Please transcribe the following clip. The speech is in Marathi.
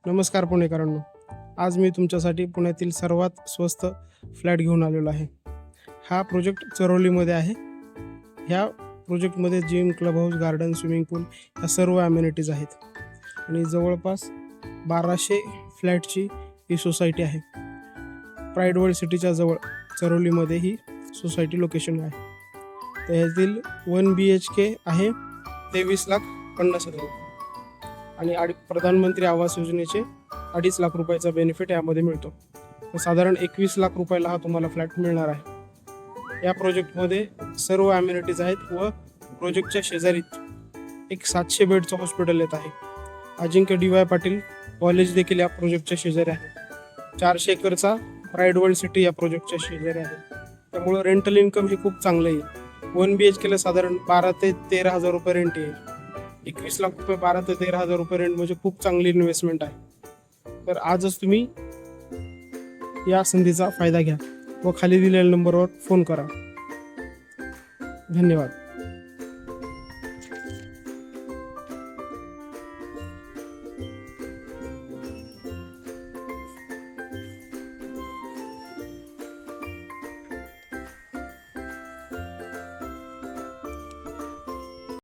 नमस्कार पुणेकरांनो. आज मी तुमच्यासाठी पुण्यातील सर्वात स्वस्त फ्लॅट घेऊन आलेलो आहे. हा प्रोजेक्ट चरोलीमध्ये आहे. ह्या प्रोजेक्टमध्ये gym, club house, garden, swimming pool ह्या सर्व ॲम्युनिटीज आहेत आणि जवळपास 1200 फ्लॅटची ही सोसायटी आहे. प्राईड वर्ल्ड सिटीच्या जवळ चरोलीमध्ये ही सोसायटी लोकेशन आहे. तर ह्यातील 1 BHK आहे 23,50,000 आणि प्रधानमंत्री आवास योजनेचे 2.5 लाख रुपयाचा बेनिफिट यामध्ये मिळतो. तर साधारण 21 लाख रुपयाला हा तुम्हाला फ्लॅट मिळणार आहे. या प्रोजेक्टमध्ये सर्व ॲम्युनिटीज आहेत व प्रोजेक्टच्या शेजारी एक 700 बेडचं हॉस्पिटल येत आहे. अजिंक्य DY पाटील कॉलेज देखील या प्रोजेक्टच्या शेजारी आहे. 400 एकरचा प्राईड वर्ल्ड सिटी या प्रोजेक्टच्या शेजारी आहे. त्यामुळं रेंटल इन्कम हे खूप चांगलं येईल. 1 BHKला साधारण 12 ते 13 हजार रुपये रेंट येईल. 21 लाख रुपये 12 ते 13 हजार रुपये रेंट म्हणजे खूप चांगली इन्व्हेस्टमेंट आहे. तर आजच तुम्ही या संधीचा फायदा घ्या व खाली दिलेल्या नंबरवर फोन करा. धन्यवाद.